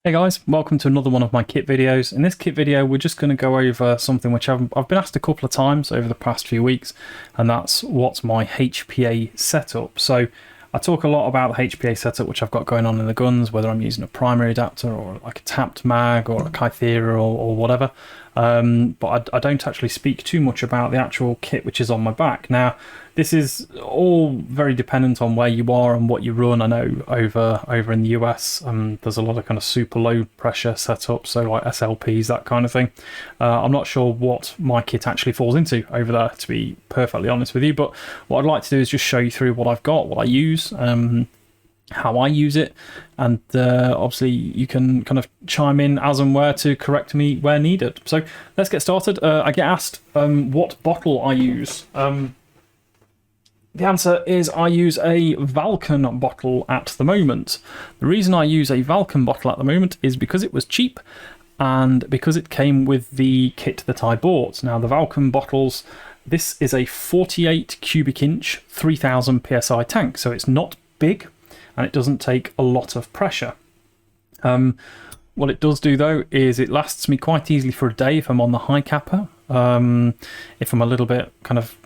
Hey guys, welcome to another one of my kit videos. In this kit video, we're just going to go over something which I've been asked a couple of times over the past few weeks, and that's what's my HPA setup. So I talk a lot about the HPA setup which I've got going on in the guns, whether I'm using a primary adapter or like a tapped mag or a Kythera or whatever. But I don't actually speak too much about the actual kit which is on my back. Now, this is all very dependent on where you are and what you run. I know over in the US, there's a lot of kind of super low pressure setups, so like SLPs, that kind of thing. I'm not sure what my kit actually falls into over there, to be perfectly honest with you. But what I'd like to do is just show you through what I've got, what I use, how I use it, and obviously you can kind of chime in as and where to correct me where needed. So let's get started. I get asked what bottle I use. The answer is I use a Vulcan bottle at the moment. The reason I use a Vulcan bottle at the moment is because it was cheap and because it came with the kit that I bought. Now, the Vulcan bottles, this is a 48 cubic inch, 3000 psi tank, so it's not big and it doesn't take a lot of pressure. What it does do though is it lasts me quite easily for a day if I'm on the high capper. If I'm a little bit kind of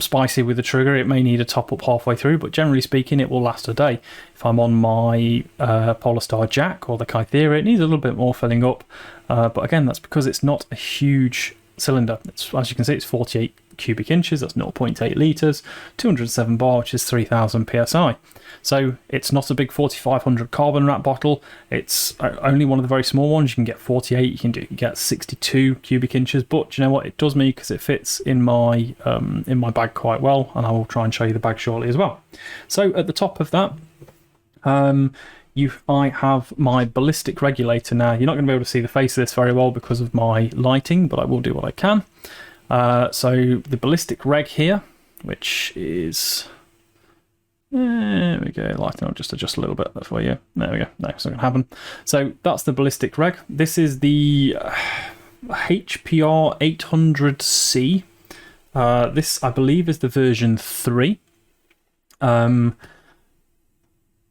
spicy with the trigger, it may need a top up halfway through, but generally speaking it will last a day. If I'm on my Polestar Jack or the Kythera, it needs a little bit more filling up, but again, that's because it's not a huge cylinder. It's, as you can see, it's 48 cubic inches, that's 0.8 litres, 207 bar, which is 3000 psi. So it's not a big 4500 carbon wrap bottle. It's only one of the very small ones. You can get 48, you can get 62 cubic inches, but you know what, it does me because it fits in my bag quite well, and I will try and show you the bag shortly as well. So at the top of that, I have my Ballistic Regulator. Now, you're not going to be able to see the face of this very well because of my lighting, but I will do what I can. So the Ballistic Reg here, which is... There we go, lighting, I'll just adjust a little bit for you. There we go, no, it's not going to happen. So that's the Ballistic Reg. This is the HPR 800C. This, I believe, is the version 3. So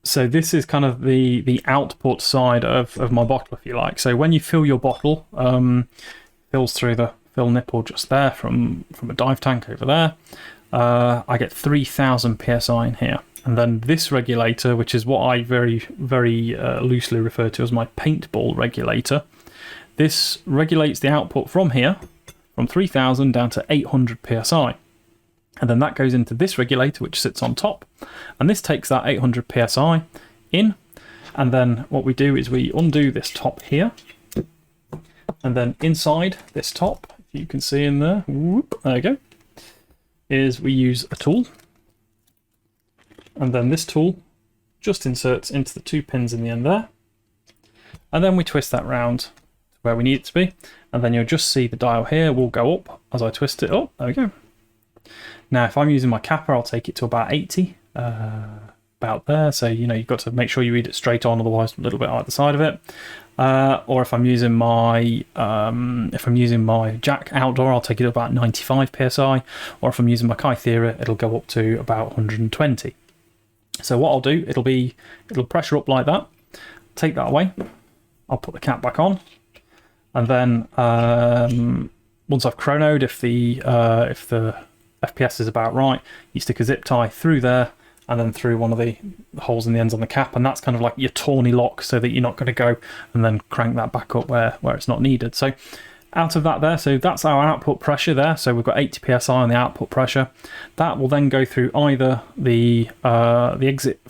this is kind of the output side of my bottle, if you like. So when you fill your bottle, fills through the fill nipple just there from a dive tank over there. I get 3000 psi in here. And then this regulator, which is what I very loosely refer to as my Paintball Regulator, this regulates the output from here, from 3000 down to 800 psi. And then that goes into this regulator, which sits on top. And this takes that 800 psi in. And then what we do is we undo this top here. And then inside this top, if you can see in there, whoop, there you go, is we use a tool. And then this tool just inserts into the 2 pins in the end there. And then we twist that round to where we need it to be. And then you'll just see the dial here will go up as I twist it up. There we go. Now, if I'm using my capper, I'll take it to about 80, about there. So, you know, you've got to make sure you read it straight on, otherwise a little bit either side of it. Or if I'm using my Jack outdoor, I'll take it to about 95 psi. Or if I'm using my Kythera, it'll go up to about 120. So what I'll do, it'll pressure up like that. Take that away. I'll put the cap back on, and then once I've chronoed, if the FPS is about right, you stick a zip tie through there and then through one of the holes in the ends on the cap, and that's kind of like your tawny lock, so that you're not going to go and then crank that back up where it's not needed. So out of that there, so that's our output pressure there. So we've got 80 psi on the output pressure. That will then go through either the exit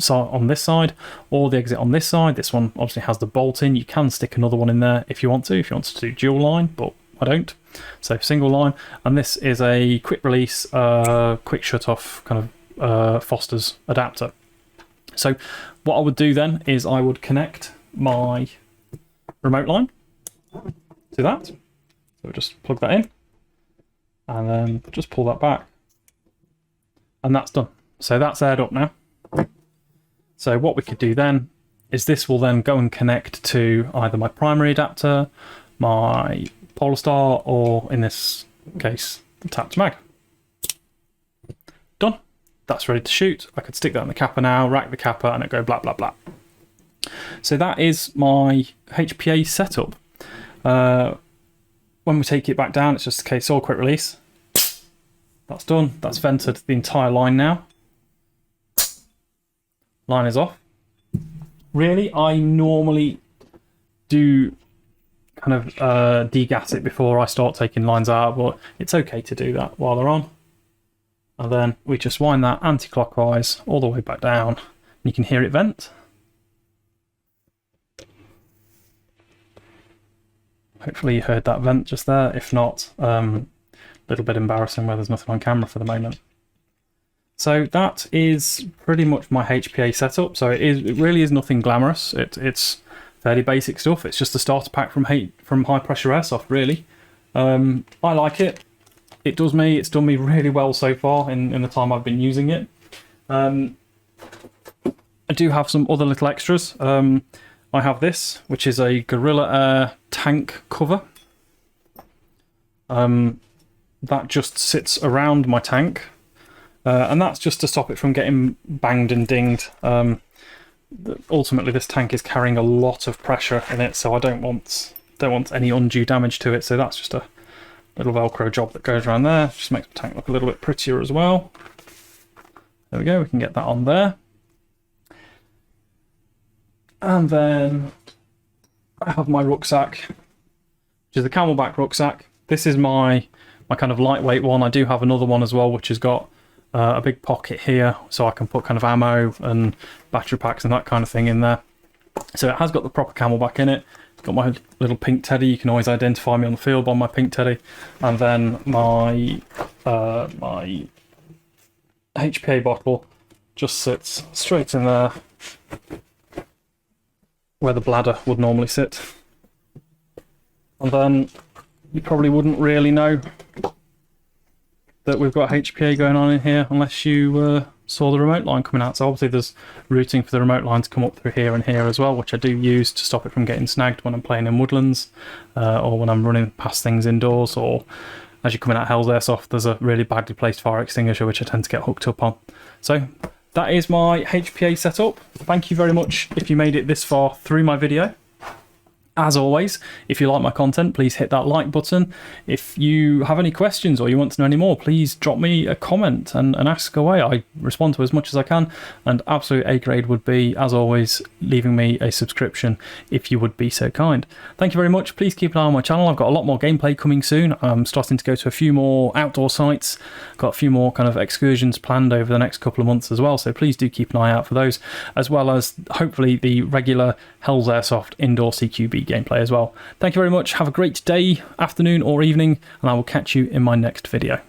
on this side or the exit on this side. This one obviously has the bolt in. You can stick another one in there if you want to do dual line, but I don't. So single line, and this is a quick release, quick shut off kind of Foster's adapter. So what I would do then is I would connect my remote line to that. So just plug that in and then just pull that back, and that's done. So that's aired up now. So what we could do then is this will then go and connect to either my primary adapter, my Polestar, or in this case, the tapped mag. Done. That's ready to shoot. I could stick that in the capper now, rack the capper, and it go blah blah blah. So that is my HPA setup. When we take it back down, it's just a case of quick release. That's done. That's vented the entire line now. Line is off. Really, I normally do kind of degas it before I start taking lines out, but it's okay to do that while they're on. And then we just wind that anti-clockwise all the way back down. And you can hear it vent. Hopefully you heard that vent just there. If not, a little bit embarrassing where there's nothing on camera for the moment. So that is pretty much my HPA setup. So it really is nothing glamorous. It's fairly basic stuff. It's just a starter pack from high pressure airsoft, really. I like it. It's done me really well so far in the time I've been using it. I do have some other little extras. I have this, which is a Gorilla Air tank cover. That just sits around my tank. And that's just to stop it from getting banged and dinged. Ultimately, this tank is carrying a lot of pressure in it, so I don't want any undue damage to it. So that's just a little Velcro job that goes around there. Just makes the tank look a little bit prettier as well. There we go. We can get that on there. And then I have my rucksack, which is the Camelback rucksack. This is my kind of lightweight one. I do have another one as well, which has got a big pocket here, so I can put kind of ammo and battery packs and that kind of thing in there. So it has got the proper Camelback in it. It's got my little pink teddy. You can always identify me on the field by my pink teddy. And then my my HPA bottle just sits straight in there where the bladder would normally sit. And then you probably wouldn't really know that we've got HPA going on in here unless you saw the remote line coming out. So obviously there's routing for the remote line to come up through here and here as well, which I do use to stop it from getting snagged when I'm playing in woodlands or when I'm running past things indoors, or as you're coming out Hell's Airsoft, there's a really badly placed fire extinguisher which I tend to get hooked up on. So that is my HPA setup. Thank you very much if you made it this far through my video. As always, if you like my content, please hit that like button. If you have any questions or you want to know any more, please drop me a comment and ask away. I respond to as much as I can, and absolute A grade would be, as always, leaving me a subscription if you would be so kind. Thank you very much. Please keep an eye on my channel. I've got a lot more gameplay coming soon. I'm starting to go to a few more outdoor sites. Got a few more kind of excursions planned over the next couple of months as well, so please do keep an eye out for those, as well as hopefully the regular Hell's Airsoft indoor CQB gameplay as well. Thank you very much. Have a great day, afternoon or evening, and I will catch you in my next video.